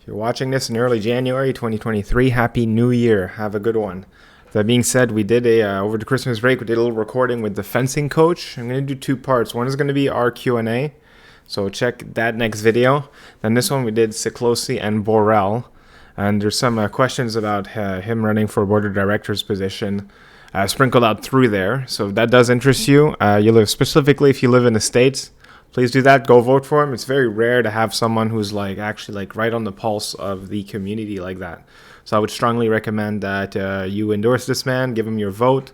If you're watching this in early January 2023, Happy New Year. Have a good one. That being said, we did over the Christmas break, we did a little recording with the fencing coach. I'm going to do two parts. One is going to be our Q&A, so check that next video. Then this one we did Siklosi and Borel. And there's some questions about him running for a board of directors position sprinkled out through there. So if that does interest you, specifically if you live in the States, please do that. Go vote for him. It's very rare to have someone who's actually right on the pulse of the community like that. So I would strongly recommend that you endorse this man, give him your vote,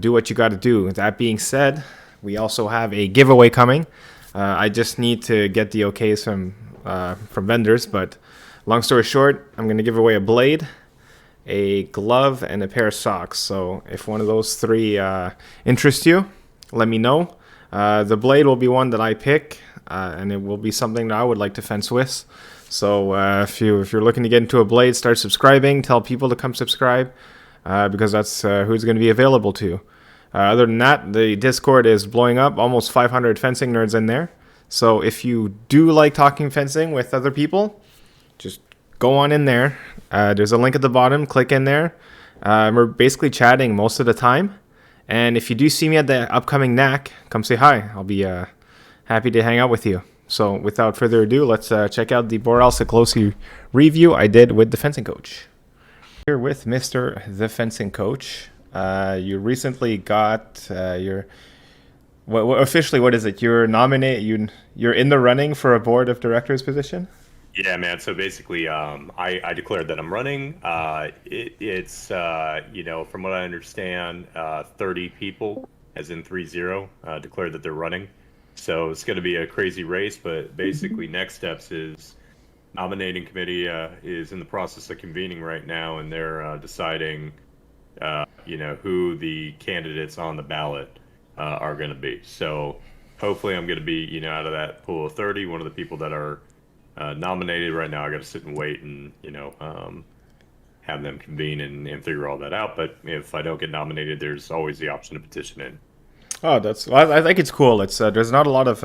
do what you got to do. That being said, we also have a giveaway coming. I just need to get the okays from vendors, but long story short, I'm going to give away a blade, a glove, and a pair of socks. So if one of those three interests you, let me know. The blade will be one that I pick, and it will be something that I would like to fence with. So if you're looking to get into a blade, start subscribing. Tell people to come subscribe because that's who's going to be available to. Other than that, the Discord is blowing up. Almost 500 fencing nerds in there. So if you do like talking fencing with other people, just go on in there. There's a link at the bottom. Click in there. We're basically chatting most of the time. And if you do see me at the upcoming NAC, come say hi. I'll be happy to hang out with you. So without further ado, let's check out the Borel Siklosi review I did with the fencing coach. Here with Mr. The Fencing Coach. You recently got officially, what is it? You're you're in the running for a board of directors position? Yeah, man. So basically, I declared that I'm running. It's from what I understand, 30 people, as in 30, declared that they're running. So it's going to be a crazy race. But basically, next steps is nominating committee is in the process of convening right now, and they're deciding, who the candidates on the ballot are going to be. So hopefully, I'm going to be, out of that pool of 30, one of the people that are nominated right now. I got to sit and wait and have them convene and figure all that out. But if I don't get nominated, there's always the option to petition in. Oh, I think it's cool. It's there's not a lot of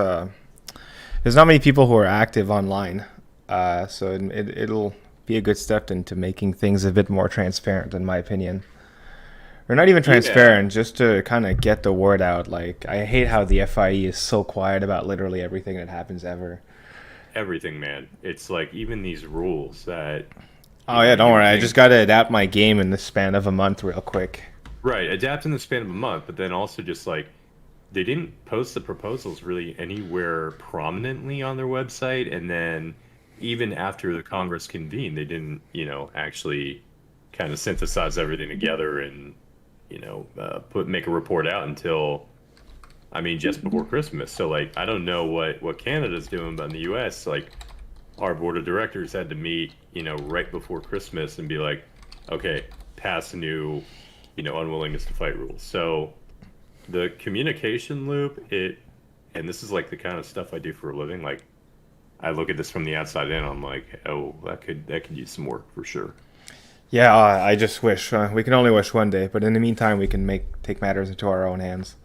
there's not many people who are active online, so it'll be a good step into making things a bit more transparent, in my opinion. Or not even transparent, just to kind of get the word out. I hate how the FIE is so quiet about literally everything that happens ever. Everything, man. It's like even these rules that. Oh yeah, don't worry. I just got to adapt my game in the span of a month, real quick. Right, adapt in the span of a month, but then also just they didn't post the proposals really anywhere prominently on their website, and then even after the Congress convened, they didn't, actually kind of synthesize everything together and, make a report out until. Just before Christmas. So, I don't know what Canada's doing, but in the U.S., our board of directors had to meet, right before Christmas and be like, okay, pass a new, unwillingness to fight rules. So, the communication loop, and this is the kind of stuff I do for a living. I look at this from the outside in. I'm like, oh, that could use some work for sure. Yeah, I just wish we can only wish one day, but in the meantime, we can take matters into our own hands.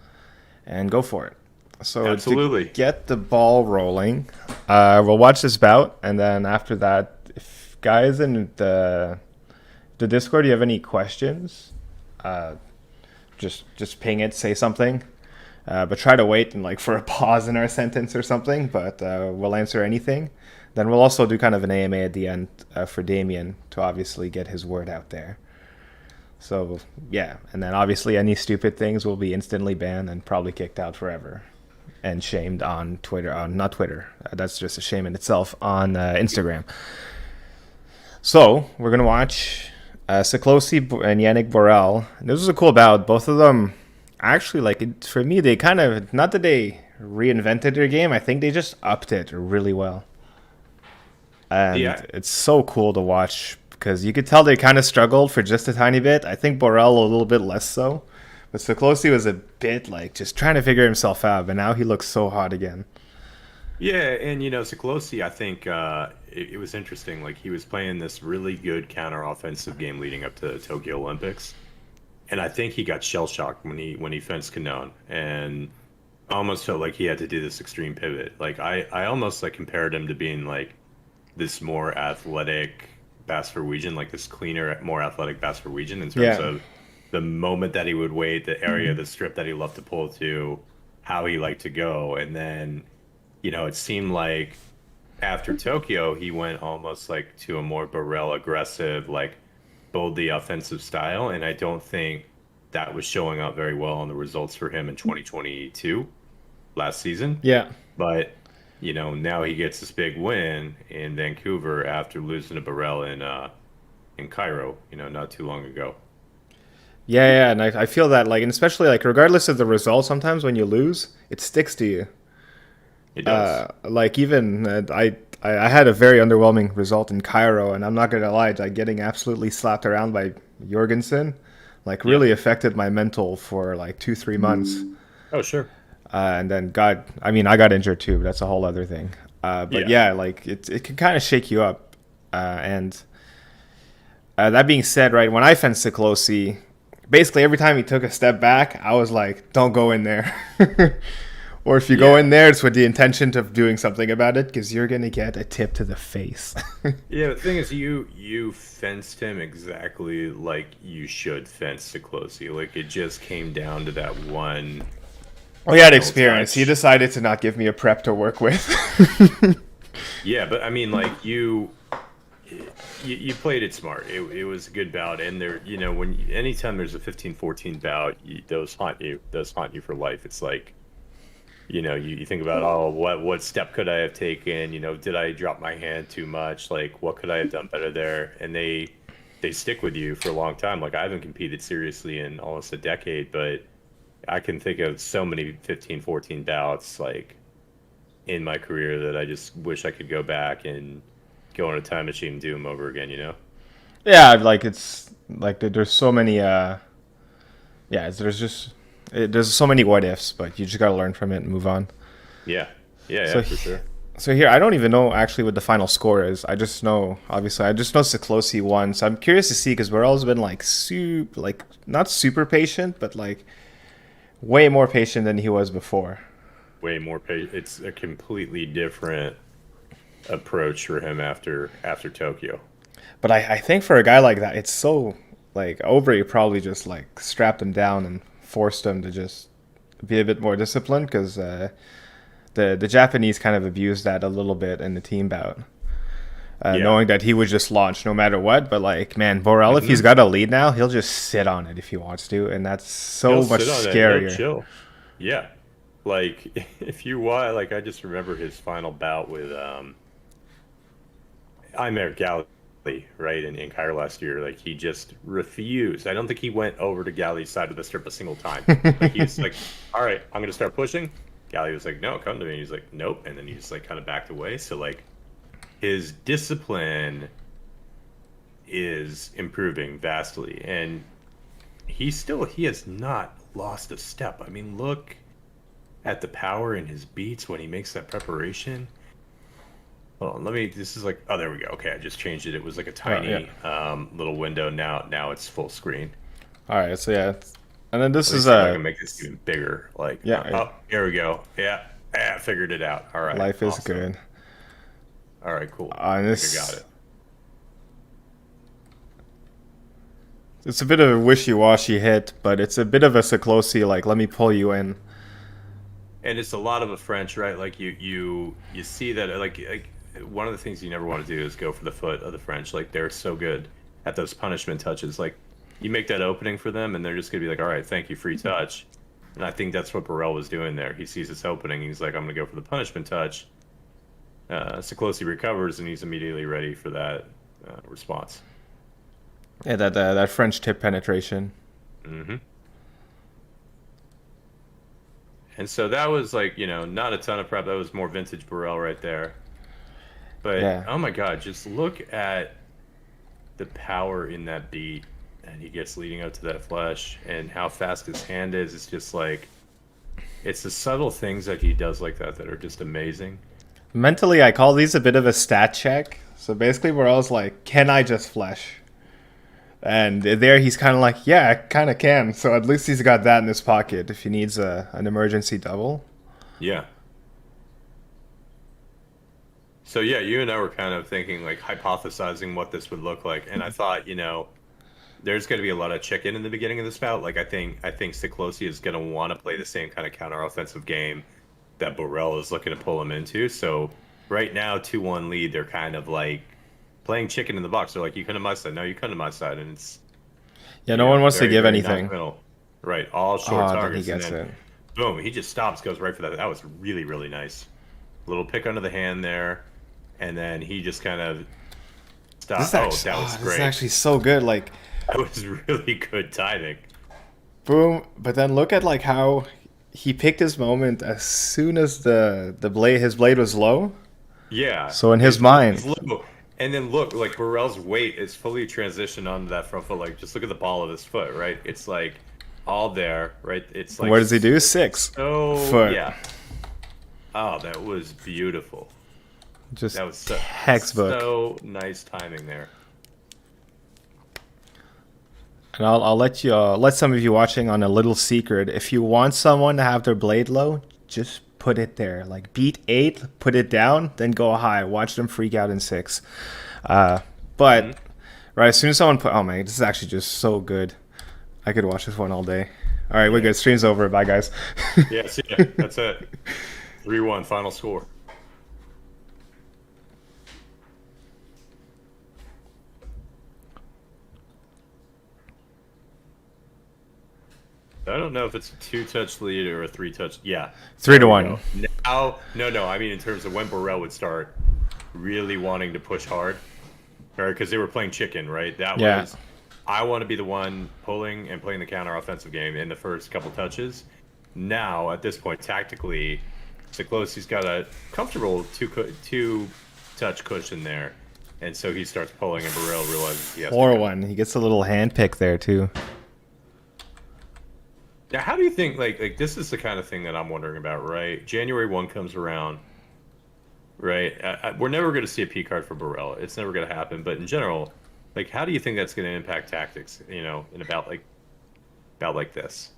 And go for it. So absolutely, to get the ball rolling, we'll watch this bout, and then after that, if guys in the Discord, do you have any questions? Just ping it, say something, but try to wait and for a pause in our sentence or something. But we'll answer anything. Then we'll also do kind of an AMA at the end for Damien to obviously get his word out there. So, yeah, and then obviously any stupid things will be instantly banned and probably kicked out forever and shamed on Twitter. Not Twitter. That's just a shame in itself on Instagram. So, we're going to watch Siklosi and Yannick Borel. This was a cool bout. Both of them, actually, for me, they kind of, not that they reinvented their game, I think they just upped it really well. And It's so cool to watch because you could tell they kind of struggled for just a tiny bit. I think Borel a little bit less so. But Siklosi was a bit just trying to figure himself out, but now he looks so hot again. Yeah, and Siklosi, I think it was interesting. He was playing this really good counter-offensive game leading up to Tokyo Olympics. And I think he got shell-shocked when he fenced Canon. And almost felt like he had to do this extreme pivot. I almost compared him to being this more athletic Basferwegian, like this cleaner, more athletic Basferwegian in terms Yeah. of the moment that he would wait, the area of the strip that he loved to pull to, how he liked to go. And then, it seemed like after Tokyo, he went almost like to a more Borel aggressive, like boldly offensive style. And I don't think that was showing up very well in the results for him in 2022 last season. Yeah. But now he gets this big win in Vancouver after losing to Borel in Cairo, not too long ago. Yeah, yeah, and I feel that like, and especially like, regardless of the result, sometimes when you lose, it sticks to you. It does. Like even I had a very underwhelming result in Cairo, and I'm not gonna lie, like getting absolutely slapped around by Jorgensen, like Yeah. really affected my mental for like 2 3 months. Oh, sure. And then I mean, I got injured too, but that's a whole other thing. But Yeah. yeah, like it can kind of shake you up. And that being said, right, when I fenced Siklosi, basically every time he took a step back, I was like, don't go in there. Or if you go Yeah. in there, it's with the intention of doing something about it because you're going to get a tip to the face. Yeah, the thing is, you fenced him exactly like you should fence Siklosi. Like it just came down to that one We had final experience. He touch. decided to not give me a prep to work with. Yeah, but I mean, like you played it smart. It was a good bout, and there, anytime there's a 15-14 bout, those haunt you. Those haunt you for life. It's like, you think about, oh, what step could I have taken? Did I drop my hand too much? Like, what could I have done better there? And they stick with you for a long time. Like, I haven't competed seriously in almost a decade, but I can think of so many 15-14 bouts like in my career that I just wish I could go back and go on a time machine and do them over again. Yeah, like it's like there's so many. Yeah, there's so many what ifs, but you just gotta learn from it and move on. Yeah. Yeah, yeah, So for sure. so here, I don't even know actually what the final score is. I just know, obviously, I just know Siklosi won. So I'm curious to see because Borel's been like like not super patient, but like way more patient than he was before. Way more it's a completely different approach for him after Tokyo. But I think for a guy like that, it's so like Aubrey probably just like strapped him down and forced him to just be a bit more disciplined because the Japanese kind of abused that a little bit in the team bout, Yeah. knowing that he would just launch no matter what. But like, man, Borel, if Hmm. he's got a lead now, he'll just sit on it if he wants to, and that's He'll so much sit on it and he'll scarier. chill. Yeah. Like if you watch, like I just remember his final bout with Imer Galley, right, in Cairo last year. Like he just refused. I don't think he went over to Galley's side of the strip a single time. Like he's like, all right, I'm gonna start pushing. Galley was like, no, come to me. He's like, nope, and then he just like kind of backed away. So like his discipline is improving vastly, and he has not lost a step. I mean, look at the power in his beats when he makes that preparation. Hold on, this is like, oh, there we go. Okay, I just changed it. It was like a Oh yeah. tiny little window. Now it's full screen. All right. So yeah, and then this Let me is see if I can make this even bigger. Like, yeah, yeah, oh, here we go. Yeah, yeah, figured it out. All right, life is awesome. good. All right, cool. And I think I got this it. it's a bit of a wishy-washy hit, but it's a bit of a Siklosi, like, let me pull you in. And it's a lot of a French, right? Like you see that like one of the things you never want to do is go for the foot of the French. Like they're so good at those punishment touches. Like you make that opening for them, and they're just gonna be like, "All right, thank you, free touch." And I think that's what Borel was doing there. He sees this opening, he's like, "I'm gonna go for the punishment touch." Siklosi recovers, and he's immediately ready for that response. Yeah, that French tip penetration. Hmm. And so that was like, not a ton of prep. That was more vintage Borel right there. But Yeah. oh my God, just look at the power in that beat, and he gets leading up to that flush, and how fast his hand is. It's just like, it's the subtle things that he does like that are just amazing. Mentally, I call these a bit of a stat check. So basically, where I was like, can I just flesh? And there he's kind of like, yeah, I kind of can. So at least he's got that in his pocket if he needs an emergency double. Yeah. So yeah, you and I were kind of thinking like hypothesizing what this would look like, and I thought, there's going to be a lot of chicken in the beginning of this bout. Like I think Siklosi is going to want to play the same kind of counter-offensive game that Borel is looking to pull him into. So right now, 2-1 lead, they're kind of like playing chicken in the box. They're like, you come to my side, no, you come to my side, and it's Yeah, no one wants to very, give very anything. non-committal. Right, all short Oh, then he targets, and gets then it. boom, he just stops, goes right for that. That was really, really nice. Little pick under the hand there, and then he just kind of stopped. Oh, that was This is great. actually so good. Like, That was really good timing. boom. But then look at like how he picked his moment as soon as his blade was low. Yeah. So in his mind, Low. And then look, like Borel's weight is fully transitioned onto that front foot. Like, just look at the ball of his foot, right? It's like all there, right? It's like what does he do? 6 foot. yeah. Oh, that was beautiful. Just That was textbook. so nice timing there. And I'll let you let some of you watching on a little secret. If you want someone to have their blade low, just put it there. Like beat 8, put it down, then go high. Watch them freak out in 6. But right as soon as someone put, oh man, this is actually just so good. I could watch this one all day. All right, we're good. Stream's over. Bye guys. Yeah, see ya. That's it. 3-1 final score. I don't know if it's a 2-touch lead or a 3-touch. Yeah. 3-1. Now, no. I mean, in terms of when Borel would start really wanting to push hard, right? Because they were playing chicken, right? That was, I want to be the one pulling and playing the counter offensive game in the first couple touches. Now, at this point, tactically, Siklosi's got a comfortable two-touch cushion there. And so he starts pulling, and Borel realizes he has to go. 4-1. He gets a little hand pick there too. Now, how do you think, like this is the kind of thing that I'm wondering about, right? January 1 comes around, right? We're never going to see a P card for Borel. It's never going to happen. But in general, like, how do you think that's going to impact tactics, in about like this?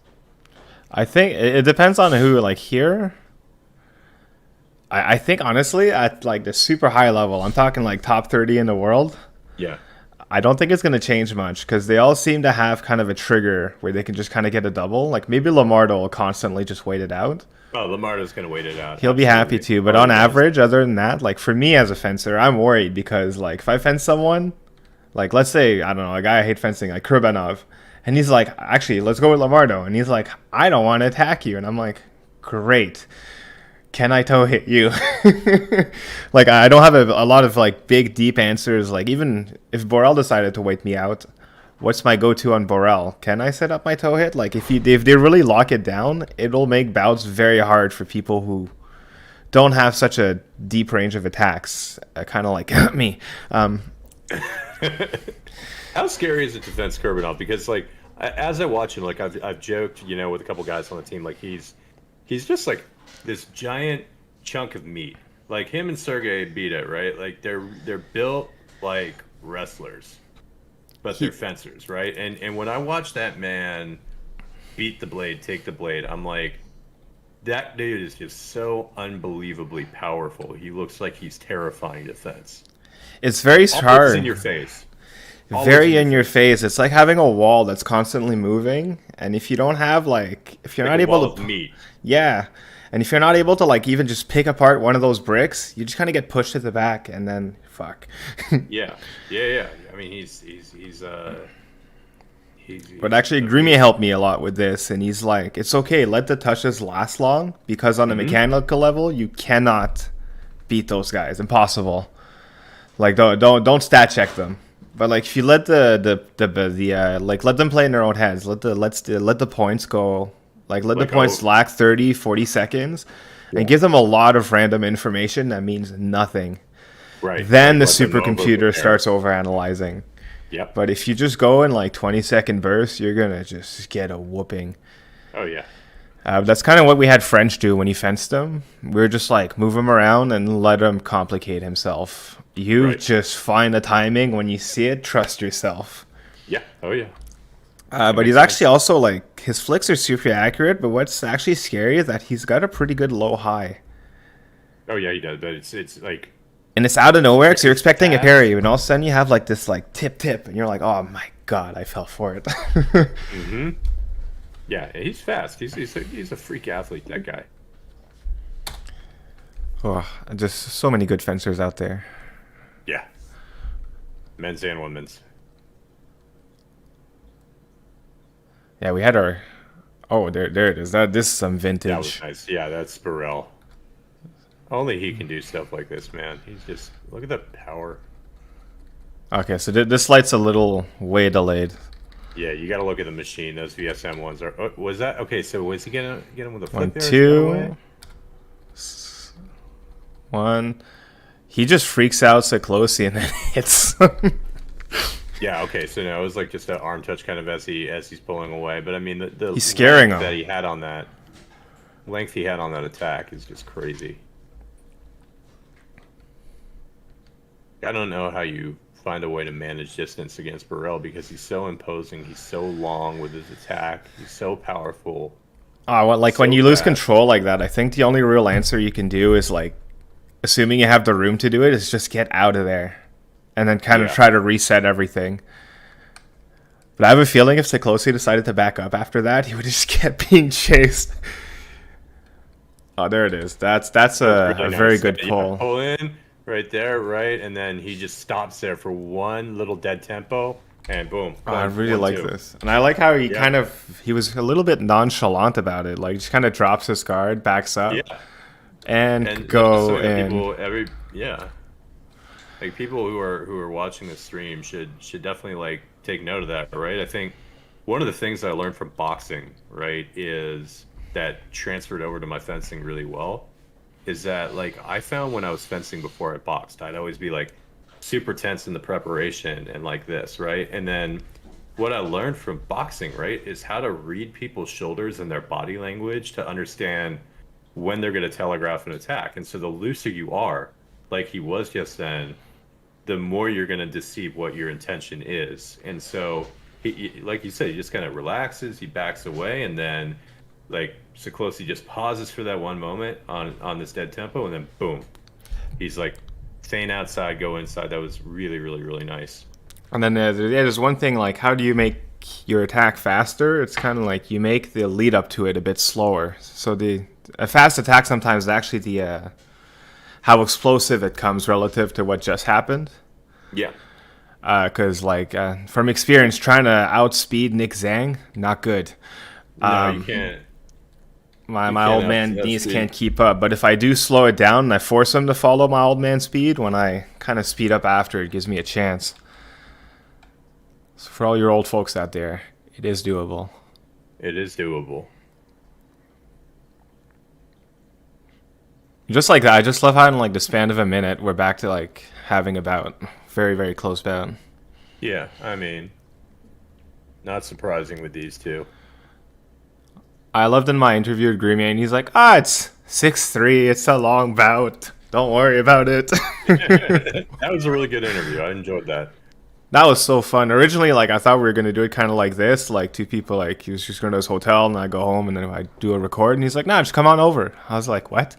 I think it depends on who. Like here, I think honestly at like the super high level, I'm talking like top 30 in the world. Yeah. I don't think it's going to change much because they all seem to have kind of a trigger where they can just kind of get a double. Like maybe Lamardo will constantly just wait it out. Oh, Lamardo's going to wait it out. He'll be happy to. But on average, other than that, like for me as a fencer, I'm worried because like if I fence someone, like let's say, I don't know, a guy I hate fencing, like Kurbanov, and he's like, actually, let's go with Lamardo. And he's like, I don't want to attack you. And I'm like, great. Can I toe hit you? Like, I don't have a lot of like big deep answers. Like even if Borel decided to wait me out, what's my go-to on Borel? Can I set up my toe hit? Like if they really lock it down, it'll make bouts very hard for people who don't have such a deep range of attacks. Kind of like me. How scary is it to fence Kurbanov? Because like as I watch him, like I've joked, with a couple guys on the team, like he's just like this giant chunk of meat. Like him and Sergey beat it, right? Like they're built like wrestlers, but they're fencers, right? And when I watch that man beat the blade, take the blade, I'm like, that dude is just so unbelievably powerful. He looks like he's terrifying to fence. It's very hard. Always in your face. Very in your face. It's like having a wall that's constantly moving, and if you don't have like, if you're Like not a wall able of to, meat. yeah, and if you're not able to like even just pick apart one of those bricks, you just kind of get pushed to the back, and then fuck. Yeah. I mean, he's But actually, Grimy helped me a lot with this, and he's like, it's okay, let the touches last long, because on the mechanical level, you cannot beat those guys. Impossible. Like, don't stat check them. But like, if you let like let them play in their own heads, let the points go, like let the points lack 30, 40 seconds, and give them a lot of random information that means nothing. Right. Then Like, the supercomputer starts overanalyzing. Yep. But if you just go in like 20-second bursts, you're gonna just get a whooping. Oh yeah. That's kind of what we had French do when he fenced him. We were just like, move him around and let him complicate himself. You just find the timing when you see it. Trust yourself. Yeah. Oh yeah. But he's actually also like, his flicks are super accurate. But what's actually scary is that he's got a pretty good low high. Oh yeah, he does. But it's like And it's out of nowhere because you're expecting a fast. parry, and all of a sudden you have like this like tip, and you're like, oh my god, I fell for it. Mm-hmm. Yeah, he's fast. He's a freak athlete, that guy. Oh, just so many good fencers out there. Yeah. Men's and women's. Yeah, we had our. Oh, there it is. This is some vintage. That was nice. Yeah, that's Borel. Only he can do stuff like this, man. He's just look at the power. Okay, so this light's a little way delayed. Yeah, you got to look at the machine. Those VSM ones are. Oh, was that okay? So was he getting him with a flip 1, there? Is that 2, way? 1. He just freaks out Siklosi and then hits. Yeah. Okay. So no, it was like just an arm touch kind of as he's pulling away. But I mean, the He's scaring length him. that he had on that length he had on that attack is just crazy. I don't know how you find a way to manage distance against Borel because he's so imposing. He's so long with his attack. He's so powerful. Oh, well, like So when you lose fast. control like that, I think the only real answer you can do is like, assuming you have the room to do it, is just get out of there, and then kind of Yeah. try to reset everything. But I have a feeling if Siklosi decided to back up after that, he would just kept being chased. Oh, there it is. That's a Really very nice. good Yeah, pull. pull in right there, right, and then he just stops there for one little dead tempo, and boom. Oh, I one, really 1, like 2. this, and I like how he Yeah. he was a little bit nonchalant about it. Like just kind of drops his guard, backs up, Yeah, and and go so in. people like people who are watching the stream should definitely like take note of that, right? I think one of the things that I learned from boxing, right, is that transferred over to my fencing really well. Is that like I found when I was fencing before I boxed, I'd always be like super tense in the preparation and like this, right? And then what I learned from boxing, right, is how to read people's shoulders and their body language to understand when they're going to telegraph an attack. And so the looser you are, like he was just then, the more you're going to deceive what your intention is. And so, like you said, he just kind of relaxes, he backs away, and then like Siklosi just pauses for that one moment on this dead tempo, and then boom, he's like feign outside, go inside. That was really, really, really nice. And then there's one thing like, how do you make your attack faster? It's kind of like you make the lead up to it a bit slower. So a fast attack sometimes is actually the how explosive it comes relative to what just happened. Yeah. Because from experience, trying to outspeed Nick Zhang, not good. No, you can't. My can't old man outspeed. knees can't keep up. But if I do slow it down and I force him to follow my old man's speed, when I kind of speed up after, it gives me a chance. So for all your old folks out there, it is doable. It is doable. Just like that, I just love how in like the span of a minute, we're back to like having a bout. Very, very close bout. Yeah, I mean, not surprising with these two. I loved in my interview with Grimier, and he's like, it's 6-3, it's a long bout. Don't worry about it. That was a really good interview. I enjoyed that. That was so fun. Originally, like, I thought we were going to do it kind of like this, like two people, like, he was just going to his hotel, and I go home, and then I do a record, and he's like, nah, just come on over. I was like, what?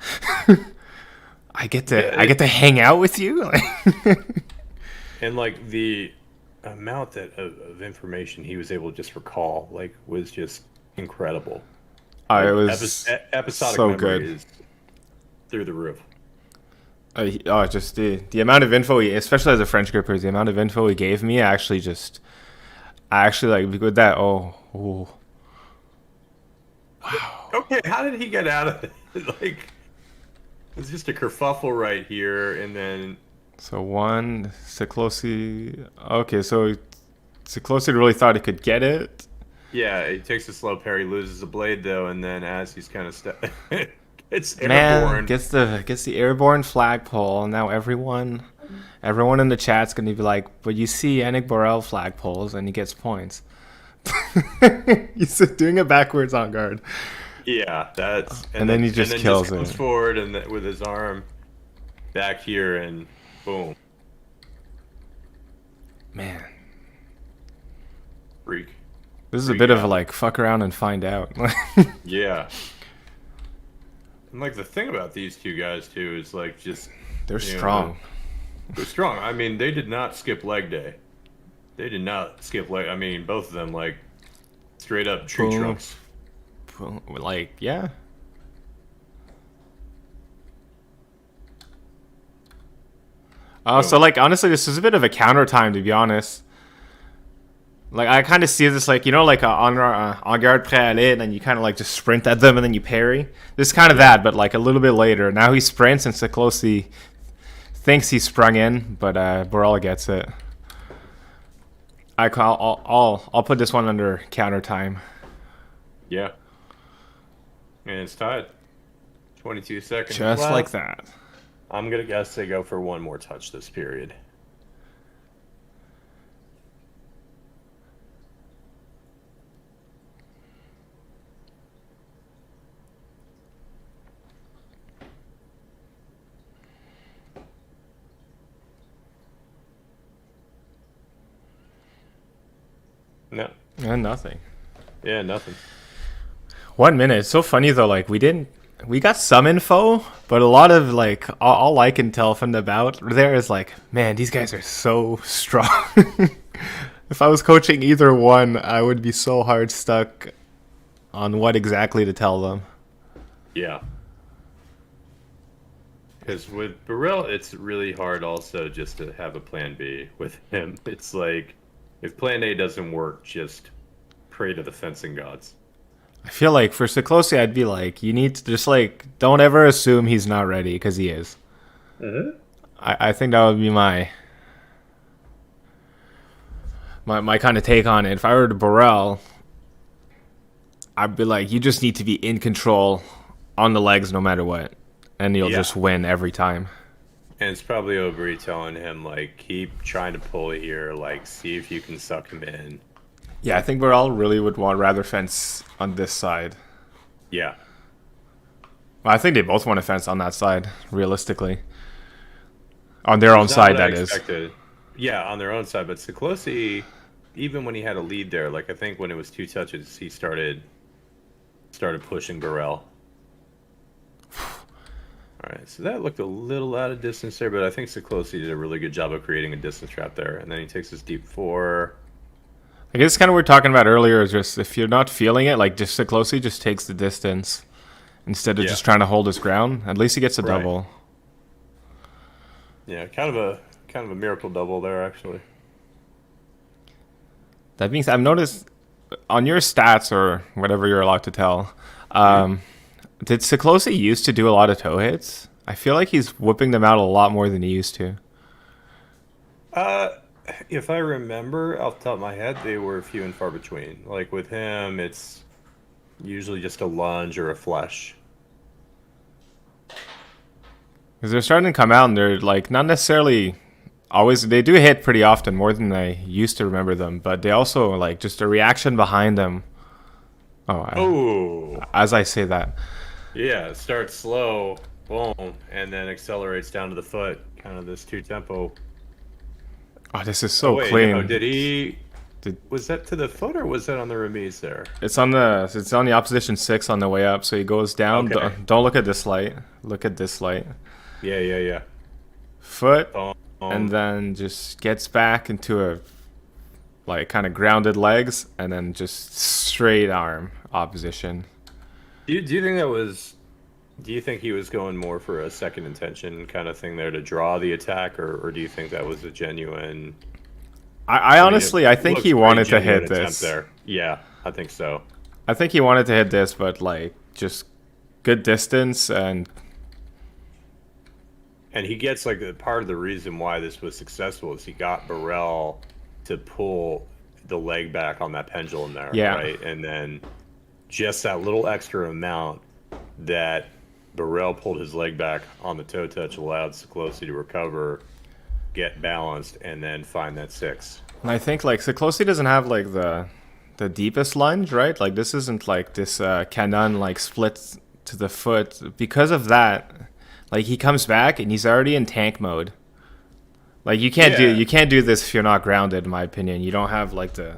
I get to hang out with you? And like the amount of information he was able to just recall, like, was just incredible. It was Episodic so memory good. is through the roof. Just the amount of info, especially as a French gripper, the amount of info he gave me, I actually like with that. Oh, wow. Okay, how did he get out of it? Like, it's just a kerfuffle right here, and then So one Siklosi. Okay, so Siklosi really thought he could get it. yeah, he takes a slow parry, loses a blade though, and then as he's kind of it's Man airborne. gets the airborne flagpole. Now everyone in the chat's gonna be like, but you see Yannick Borel flagpoles, and he gets points. He's doing it backwards on guard. Yeah, that's And then he just kills goes it. forward and with his arm back here, and boom, Man, freak. this is a Freak bit of a out. like fuck around and find out. Yeah. And like the thing about these two guys too is like just They're you know, strong. They're strong. I mean, they did not skip leg day. They did not skip leg. I mean, both of them like straight up tree Boom, trunks. boom. Like, yeah. So Boom. like honestly, this is a bit of a counter time to be honest. Like I kind of see this like like a en garde prêt à aller, and then you kind of like just sprint at them and then you parry. This is kind of Yeah. that, but like a little bit later. Now he sprints and Siklosi thinks he sprung in, but Borel gets it. I'll put this one under counter time. Yeah. And it's tied. 22 seconds Just like left. that. I'm gonna guess they go for one more touch this period. No. And nothing. Yeah, nothing. 1 minute. It's so funny though. Like we got some info, but a lot of like all I can tell from the bout there is like, man, these guys are so strong. If I was coaching either one, I would be so hard stuck on what exactly to tell them. Yeah. Because with Borel, it's really hard also just to have a plan B with him. It's like, if plan A doesn't work, just pray to the fencing gods. I feel like for Siklosi, I'd be like, you need to just like don't ever assume he's not ready because he is. Mm-hmm. I think that would be my kind of take on it. If I were to Borel, I'd be like, you just need to be in control on the legs no matter what, and you'll Yeah. just win every time. And it's probably Obrey telling him, like, keep trying to pull here, like, see if you can suck him in. Yeah, I think Borel really would want rather fence on this side. Yeah. Well, I think they both want to fence on that side, realistically. On their own It's not side, what I that is. expected. Yeah, on their own side. But Siklosi, even when he had a lead there, like, I think when it was 2 touches, he started pushing Borel. All right, so that looked a little out of distance there, but I think Siklosi did a really good job of creating a distance trap there. And then he takes his deep 4. I guess kind of what we were talking about earlier is just if you're not feeling it, like just Siklosi just takes the distance instead of Yeah. just trying to hold his ground. At least he gets a Right. double. Yeah, kind of a miracle double there, actually. That being said, I've noticed on your stats or whatever you're allowed to tell, did Siklosi used to do a lot of toe hits? I feel like he's whipping them out a lot more than he used to. Uh, if I remember off the top of my head, they were few and far between. Like with him, it's usually just a lunge or a flush. Because they're starting to come out and they're like not necessarily always, they do hit pretty often more than I used to remember them, but they also like just a reaction behind them. Oh, As I say that. yeah, it starts slow, boom, and then accelerates down to the foot. Kind of this 2-tempo. Oh, this is Oh, so wait, clean. no, did he? Did- Was that to the foot or was that on the remise there? It's on the opposition 6 on the way up, so he goes down. Okay. Don't look at this light. Look at this light. Yeah. Foot, Boom. and then just gets back into a like kind of grounded legs, and then just straight arm opposition. Do you think that was? Do you think he was going more for a second intention kind of thing there to draw the attack, or do you think that was a genuine? I honestly, I think looks he pretty wanted to genuine hit attempt this. there. Yeah, I think so. I think he wanted to hit this, but like just good distance and And he gets like part of the reason why this was successful is he got Borel to pull the leg back on that pendulum there, Yeah. right? And then just that little extra amount that Borel pulled his leg back on the toe touch allowed Siklosi to recover, get balanced, and then find that 6. I think like Siklosi doesn't have like the deepest lunge, right? Like this isn't like this canon like split to the foot. Because of that, like he comes back and he's already in tank mode. Like you can't do this if you're not grounded, in my opinion. You don't have like the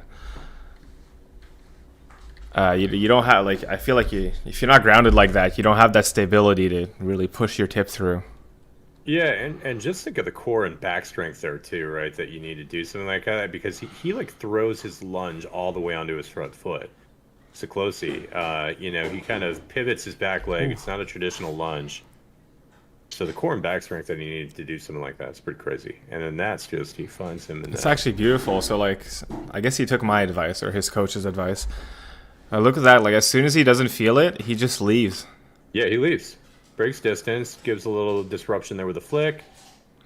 you don't have like I feel like if you're not grounded like that, you don't have that stability to really push your tip through. Yeah, and just think of the core and back strength there too, right? That you need to do something like that because he like throws his lunge all the way onto his front foot. Siklosi, he kind of pivots his back leg. Ooh. It's not a traditional lunge. So the core and back strength that he needed to do something like that is pretty crazy. And then that's just he finds him in It's that. actually beautiful. So like, I guess he took my advice or his coach's advice. Look at that. Like as soon as he doesn't feel it, he just leaves, Yeah, he leaves, breaks distance, gives a little disruption there with a flick.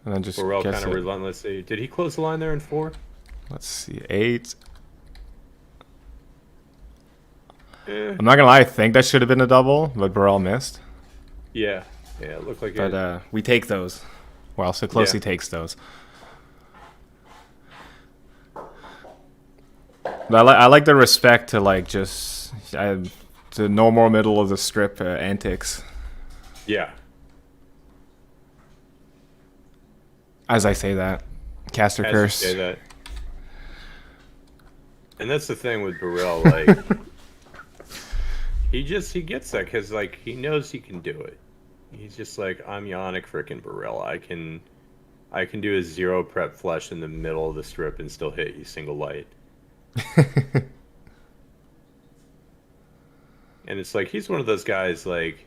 and then just Borel gets kind of it. relentlessly. Did he close the line there in 4? Let's see, 8. Eh, I'm not gonna lie. I think that should have been a double, but Borel missed. yeah, yeah, it looked like But it. we take those. Well, Siklosi Yeah. takes those. But I like the respect to like just to no more middle of the strip antics, Yeah, as I say that. Caster as you curse. say that. And that's the thing with Borel, like he gets that because like he knows he can do it. He's just like I'm Yannick frickin' Borel. I can do a 0 prep flush in the middle of the strip and still hit you single light. And it's like he's one of those guys like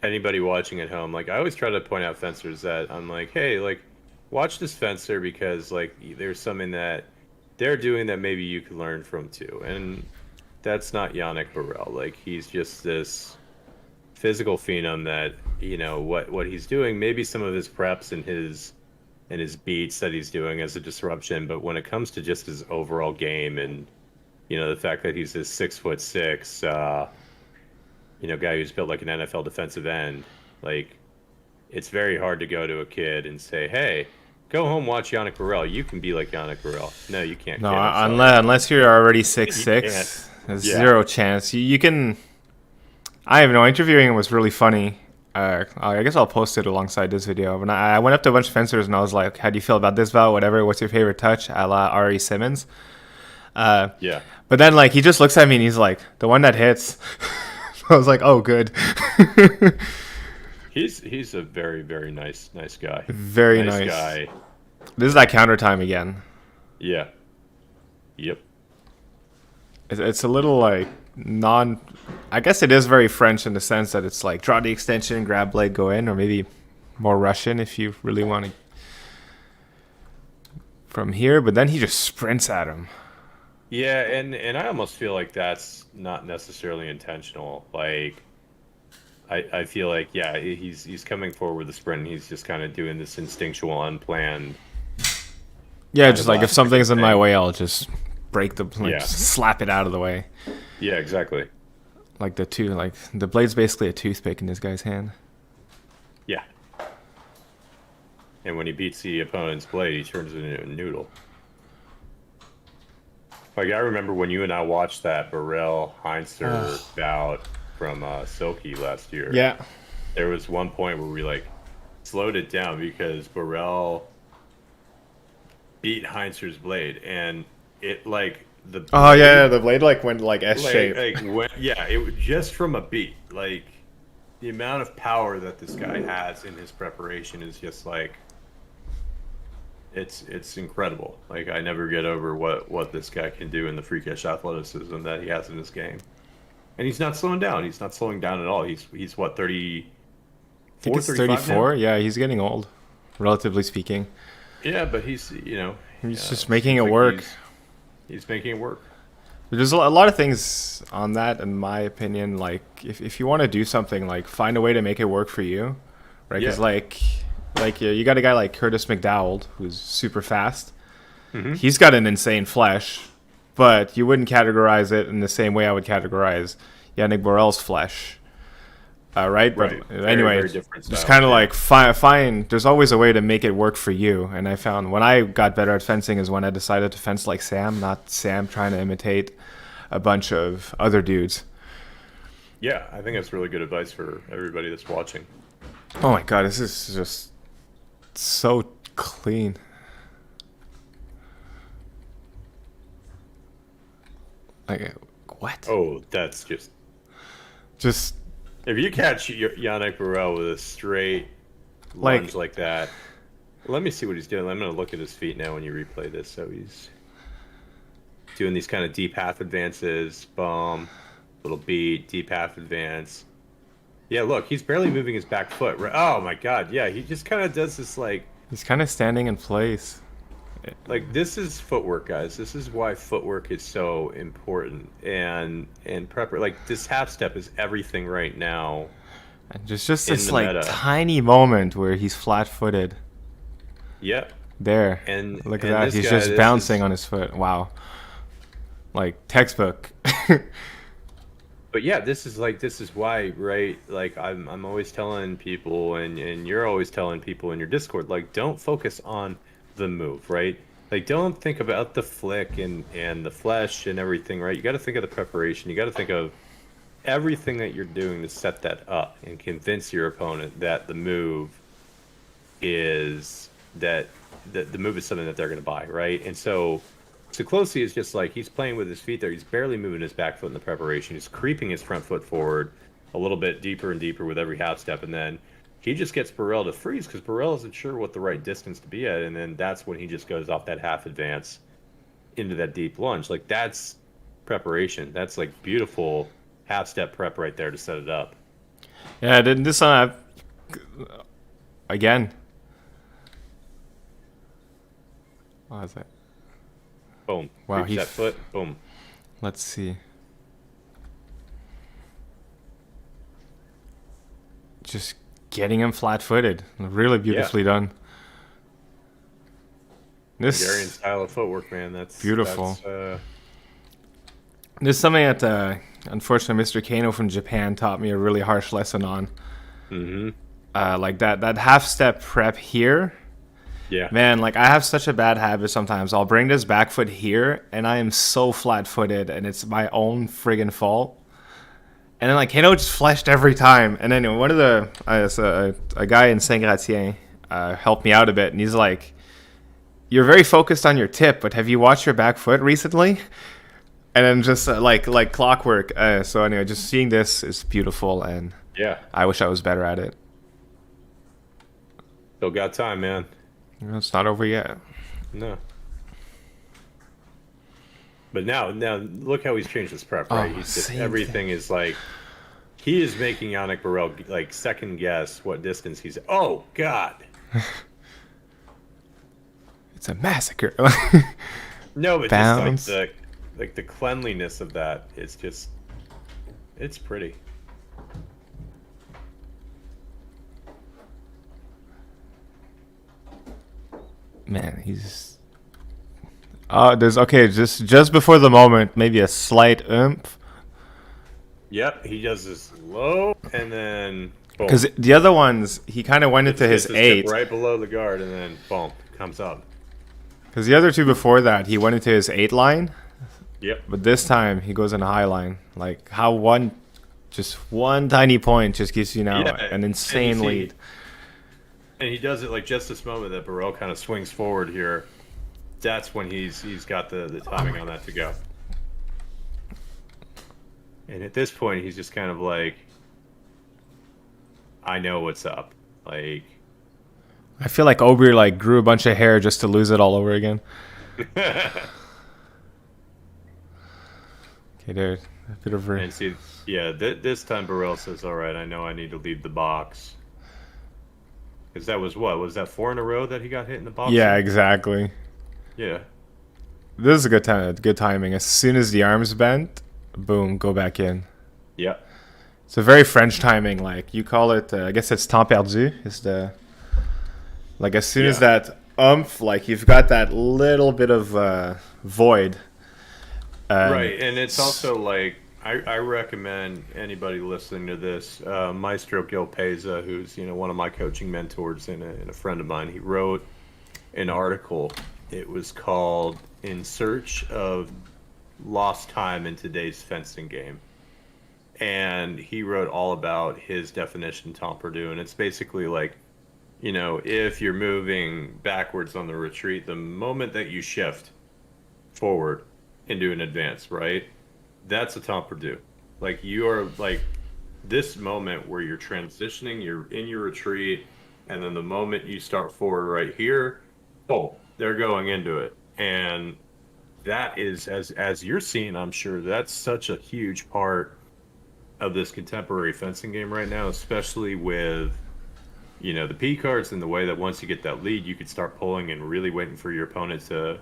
anybody watching at home. Like I always try to point out fencers that I'm like, hey, like watch this fencer because like there's something that they're doing that maybe you could learn from too. And that's not Yannick Borel. Like he's just this physical phenom that what he's doing. Maybe some of his preps and his beats that he's doing as a disruption, but when it comes to just his overall game and the fact that he's this 6'6", guy who's built like an NFL defensive end, like it's very hard to go to a kid and say, hey, go home, watch Yannick Borel. You can be like Yannick Borel. No, you can't. No, Kid, I'm sorry. unless you're already You 6'6", can't. there's Yeah. zero chance. You can. I have no interviewing him was really funny. I guess I'll post it alongside this video. But I went up to a bunch of fencers and I was like, "How do you feel about this Val? Whatever. What's your favorite touch?" A la Ari Simmons. Yeah. But then like he just looks at me and he's like, "The one that hits." I was like, "Oh, good." He's a very, very nice guy. Very nice. Guy. This is that counter time again. Yeah. Yep. It's a little like non. I guess it is very French in the sense that it's like draw the extension, grab leg, go in, or maybe more Russian if you really want to from here. But then he just sprints at him. Yeah, and I almost feel like that's not necessarily intentional. Like I feel like yeah, he's coming forward with a sprint and he's just kind of doing this instinctual, unplanned. Yeah, kind just of like if last something's in second my thing. way, I'll just break the like, Yeah. slap it out of the way. Yeah, exactly. Like the blade's basically a toothpick in this guy's hand. Yeah. And when he beats the opponent's blade, he turns it into a noodle. Like I remember when you and I watched that Borel Heinzer bout from Silky last year. Yeah. There was one point where we like slowed it down because Borel beat Heinzer's blade, and it like the Oh blade, yeah, the blade like went like S shape. it was just from a beat. Like the amount of power that this guy has in his preparation is just like it's incredible. Like I never get over what this guy can do in the freakish athleticism that he has in his game. And he's not slowing down. He's not slowing down at all. He's what, 30 I think it's 35 34. now? Yeah, he's getting old, relatively speaking. Yeah, but he's He's just it making seems it like work. He's making it work. There's a lot of things on that, in my opinion. Like, if you want to do something, like find a way to make it work for you, right? Because Yeah. like you got a guy like Curtis McDowell who's super fast. Mhm. He's got an insane flesh, but you wouldn't categorize it in the same way I would categorize Yannick Borel's flesh. Right? Right. But Very, anyway, very different just styles, kind of yeah. like find. There's always a way to make it work for you. And I found when I got better at fencing is when I decided to fence like Sam, not Sam trying to imitate a bunch of other dudes. Yeah, I think that's really good advice for everybody that's watching. Oh my god, this is just so clean. Like what? Oh, that's just Just if you catch Yannick Borel with a straight lunge Like, like that. Let me see what he's doing. I'm going to look at his feet now when you replay this. So he's doing these kind of deep half advances, boom, little beat, deep half advance. Yeah, look, he's barely moving his back foot. Oh my God, yeah, he just kind of does this he's kind of standing in place. like this is footwork, guys. This is why footwork is so important, and prep like this half step is everything right now And just in this the like meta. tiny moment where he's flat-footed. Yep, There. and Look at and that. this He's guy, just this bouncing is. on his foot. Wow. Like textbook. But yeah, this is why, right? Like I'm always telling people, and you're always telling people in your Discord, like don't focus on the move, right? Like don't think about the flick and the flesh and everything, right? You got to think of the preparation. You got to think of everything that you're doing to set that up and convince your opponent that the move is that the move is something that they're going to buy, right? And so Siklosi is just like he's playing with his feet there. He's barely moving his back foot in the preparation. He's creeping his front foot forward a little bit deeper and deeper with every half step, and then he just gets Borel to freeze because Borel isn't sure what the right distance to be at, and then that's when he just goes off that half advance into that deep lunge. Like that's preparation. That's like beautiful half step prep right there to set it up. Yeah, didn't this again. What is it? Boom. Wow, Creeps that foot. Boom. let's see. Just getting him flat-footed. Really Yeah. beautifully done. Hungarian This style of footwork, man. beautiful. That's This is something that unfortunately Mr. Kano from Japan taught me a really harsh lesson on. mm-hmm. Like that half step prep here. Yeah. Man, like I have such a bad habit sometimes. I'll bring this back foot here and I am so flat footed and it's my own friggin' fault. And then like Kano just fleshed every time. And then one of the a guy in Saint Gratien helped me out a bit and he's like, "You're very focused on your tip, but have you watched your back foot recently?" And then just like clockwork. So anyway, just seeing this is beautiful and Yeah. I wish I was better at it. Still got time, man. It's not over yet. No. But now look how he's changed his prep, right? Oh, He's just same everything thing. is like he is making Yannick Borel like second guess what distance he's. Oh God. It's a massacre. No, but just Bounce. like the cleanliness of that is just it's pretty. Man, he's. There's okay. Just before the moment, maybe a slight oomph. Yep, he does this low and then boom. Because the other ones, he kind of went It into just his gets his tip 8. right below the guard and then boom comes up. Because the other two before that, he went into his 8 line. Yep. But this time, he goes in a high line. Like how just one tiny point just gives you now Yeah, an and insane you see- lead. And he does it like just this moment that Borel kind of swings forward here. That's when he's got the timing on that to go. And at this point, he's just kind of like, I know what's up. Like, I feel like Ober like grew a bunch of hair just to lose it all over again. Okay, dude. A bit of and see, yeah, this time Borel says, "All right, I know I need to leave the box." Because that was what? Was that 4 in a row that he got hit in the box? yeah, exactly. Yeah. This is a good time. Good timing. As soon as the arm's bent, boom, go back in. Yeah. It's a very French timing. Like you call it. I guess it's temps perdu. Is the like as soon as Yeah. that umph, like you've got that little bit of void. Right, and it's also like I recommend anybody listening to this, Maestro Gil Peza, who's one of my coaching mentors and a friend of mine. He wrote an article. It was called "In Search of Lost Time in Today's Fencing Game," and he wrote all about his definition temps perdus, and it's basically like, if you're moving backwards on the retreat, the moment that you shift forward into an advance, right? That's a temps perdu. Like you are like this moment where you're transitioning, you're in your retreat, and then the moment you start forward right here, oh, they're going into it. And that is, as you're seeing, I'm sure that's such a huge part of this contemporary fencing game right now, especially with the P cards and the way that once you get that lead, you could start pulling and really waiting for your opponent to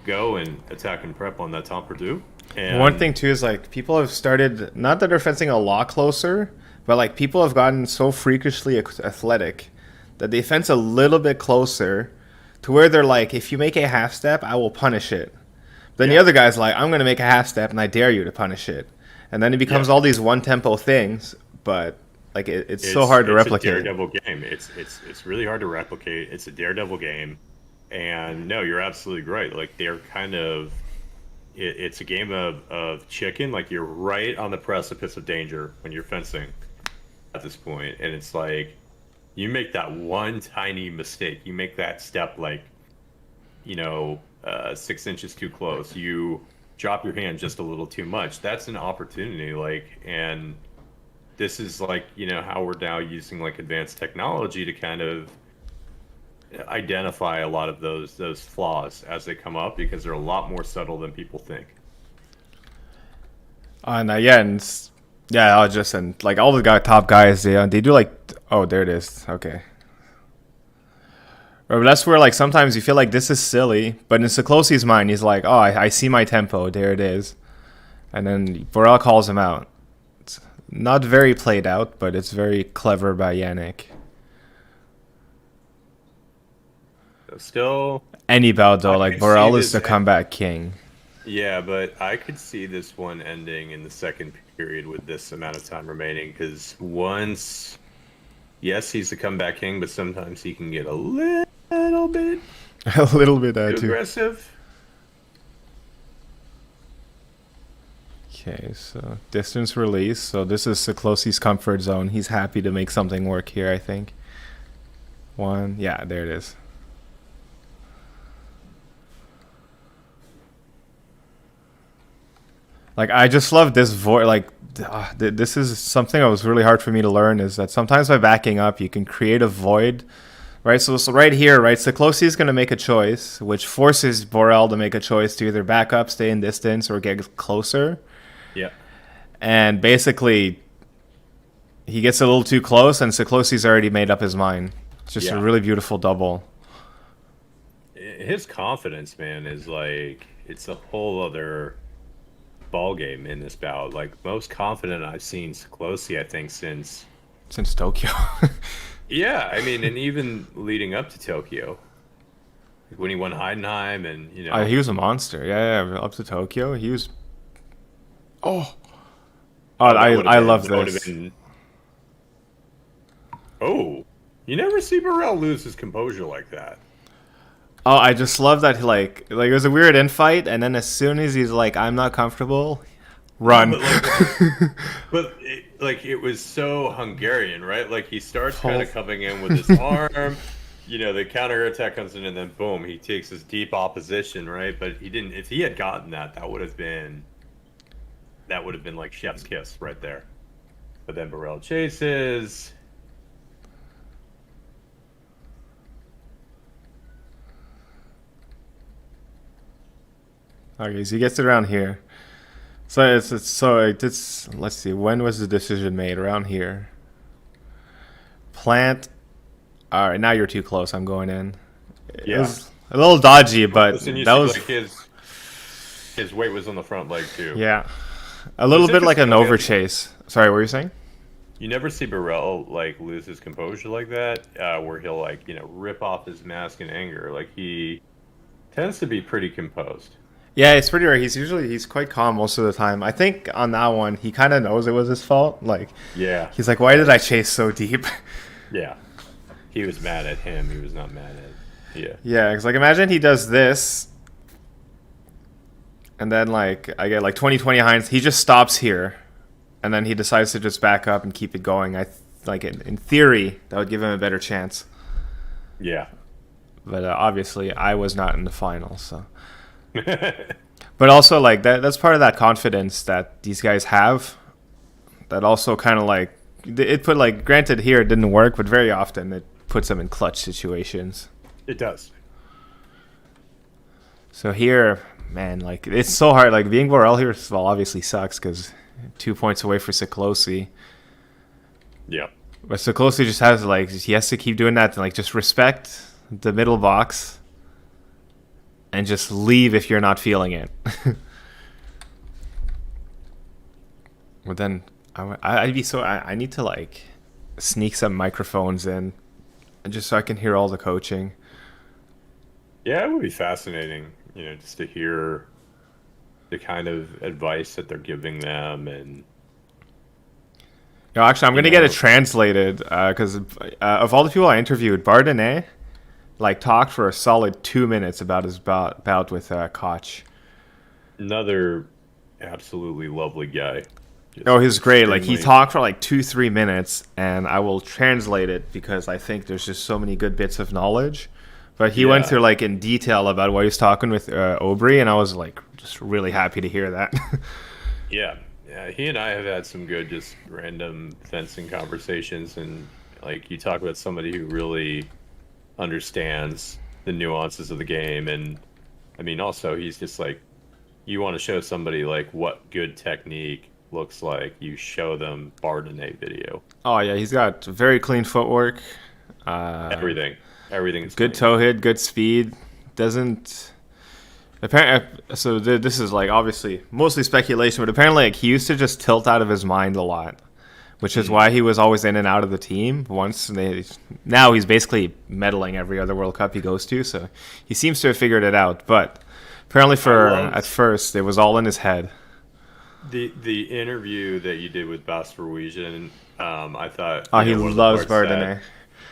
go and attack and prep on that Tom Purdue. And one thing too is like people have started, not that they're fencing a lot closer, but like people have gotten so freakishly athletic that they fence a little bit closer to where they're like, if you make a half step, I will punish it. Then the other guy's like, I'm going to make a half step and I dare you to punish it. And then it becomes all these one tempo things, but like it's so hard to replicate. It's a daredevil game. It's really hard to replicate. It's a daredevil game. And no, you're absolutely right. Like they're kind of it's a game of chicken. Like you're right on the precipice of danger when you're fencing at this point. And it's like you make that one tiny mistake. You make that step like 6 inches too close. You drop your hand just a little too much. That's an opportunity. And this is how we're now using advanced technology to kind of identify a lot of those flaws as they come up, because they're a lot more subtle than people think. And I'll just all the top guys they do oh, there it is. Okay. Or that's where sometimes you feel like this is silly, but in Siklosi's mind he's like, oh, I see my tempo, there it is, and then Borel calls him out. It's not very played out, but it's very clever by Yannick. Still, any bout though, Borel is the comeback king. Yeah, but I could see this one ending in the second period with this amount of time remaining, because once, yes, he's the comeback king, but sometimes he can get a little bit too aggressive. Okay, so distance release. So this is Siklosi's comfort zone. He's happy to make something work here, I think. One, yeah, there it is. I just love this void. This is something that was really hard for me to learn, is that sometimes by backing up, you can create a void, right? So right here, right, Siklosi is going to make a choice, which forces Borel to make a choice to either back up, stay in distance, or get closer. Yeah. And basically, he gets a little too close, and Siklosi's already made up his mind. It's just a really beautiful double. His confidence, man, is it's a whole other ball game in this bout. Most confident I've seen Siklosi, I think, since Tokyo. Yeah, I mean, and even leading up to Tokyo, when he won Heidenheim, and he was a monster. Yeah, up to Tokyo, he was. I love this. Oh, you never see Borel lose his composure like that. Oh, I just love that. It was a weird infight, and then as soon as he's like, "I'm not comfortable," run. But it was so Hungarian, right? He starts kind of coming in with his arm. The counter attack comes in, and then boom, he takes his deep opposition, right? But he didn't. If he had gotten that would have been like chef's kiss right there. But then Borel chases. Okay, so he gets it around here. So let's see, when was the decision made? Around here. Plant. All right, now you're too close. I'm going in. Yeah. It was a little dodgy, but that was his weight was on the front leg too. Yeah, a little bit like an overchase. Sorry, what were you saying? You never see Borel lose his composure like that, where he'll rip off his mask in anger. He tends to be pretty composed. Yeah, it's pretty rare. He's quite calm most of the time. I think on that one, he kind of knows it was his fault. Yeah, he's like, why did I chase so deep? Yeah, he was mad at him. He was not mad at. Yeah, because imagine he does this, and then I get 20/20 Heinz. He just stops here, and then he decides to just back up and keep it going. In theory, that would give him a better chance. Yeah, but obviously, I was not in the final, so. But also that's part of that confidence that these guys have, that also kind of it put granted here it didn't work, but very often it puts them in clutch situations. It does. So here, man, like it's so hard. Like being Borel here, well, obviously sucks because 2 points away for Siklosi. Yeah. But Siklosi just has like he has to keep doing that to like just respect the middle box and just leave if you're not feeling it. But then I'd be so I need to like sneak some microphones in, and just so I can hear all the coaching. Yeah, it would be fascinating, just to hear the kind of advice that they're giving them, and No, actually, I'm gonna get it translated because of all the people I interviewed, Bardenet like talked for a solid 2 minutes about his bout with Koch. another absolutely lovely guy. Just Oh, he's great. Like he extremely- talked for like 2-3 minutes, and I will translate it because I think there's just so many good bits of knowledge. But he went Yeah. through like in detail about what he was talking with Aubry, and I was like just really happy to hear that. Yeah, yeah. He and I have had some good, just random fencing conversations, and like you talk about somebody who really understands the nuances of the game, and I mean, also he's just like, you want to show somebody like what good technique looks like, you show them Bardenet video. Oh yeah, he's got very clean footwork. Everything's Good clean. toe hit, good speed. Doesn't apparently. So this is like obviously mostly speculation, but apparently like he used to just tilt out of his mind a lot, which is why he was always in and out of the team. Now he's basically medaling every other World Cup he goes to, so he seems to have figured it out. But apparently at first it was all in his head. The interview that you did with Bas Ruijsen, I thought Oh, he one of the loves parts Bardenet.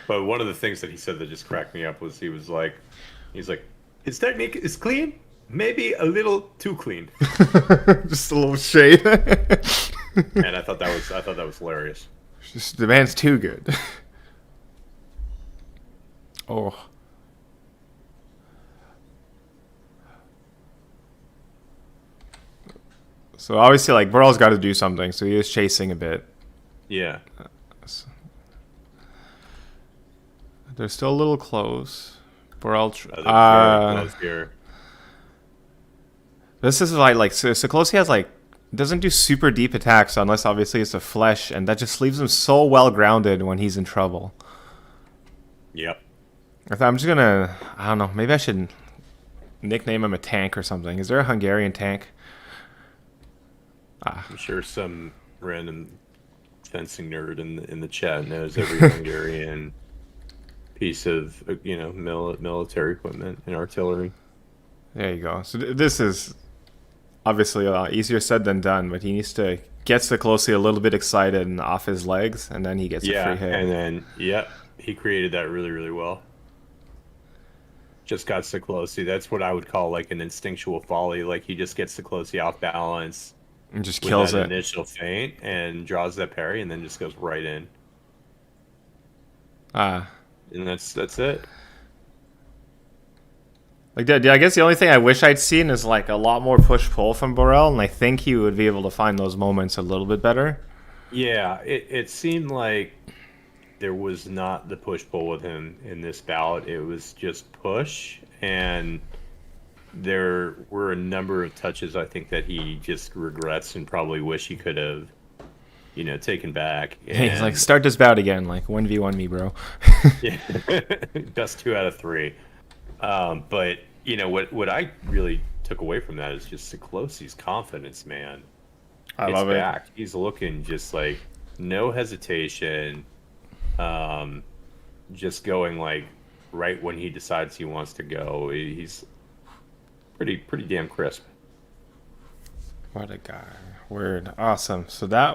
But one of the things that he said that just cracked me up was he's like, his technique is clean, maybe a little too clean, Just a little shade. and I thought that was hilarious. Just the man's too good. Oh. So obviously, like Borel's got to do something, so he is chasing a bit. Yeah, They're still a little close. Borel. very close here. This is like Siklosi has like doesn't do super deep attacks unless obviously it's a flesh, and that just leaves him so well grounded when he's in trouble. Yep. I'm just gonna I don't know, maybe I should nickname him a tank or something. Is there a Hungarian tank? I'm sure some random fencing nerd in the chat knows every Hungarian piece of military equipment and artillery. There you go. So this is obviously a lot easier said than done, but he needs to get Siklosi a little bit excited and off his legs, and then he gets a free hit. And then he created that really, really well. Just got Siklosi. That's what I would call like an instinctual volley. Like he just gets Siklosi off balance And just with kills that it. initial feint and draws that parry, and then just goes right in. And that's it. Like I guess the only thing I wish I'd seen is like a lot more push pull from Borel, and I think he would be able to find those moments a little bit better. Yeah, it seemed like there was not the push pull with him in this bout. It was just push, and there were a number of touches I think that he just regrets and probably wish he could have, taken back. Hey, he's like, start this bout again, like 1v1 me, bro. Yeah, best 2 out of 3. But what I really took away from that is just Siklosi's confidence, man. I love it. Back. He's looking just like no hesitation, just going like right when he decides he wants to go. He's pretty damn crisp. What a guy. Word. Awesome. So that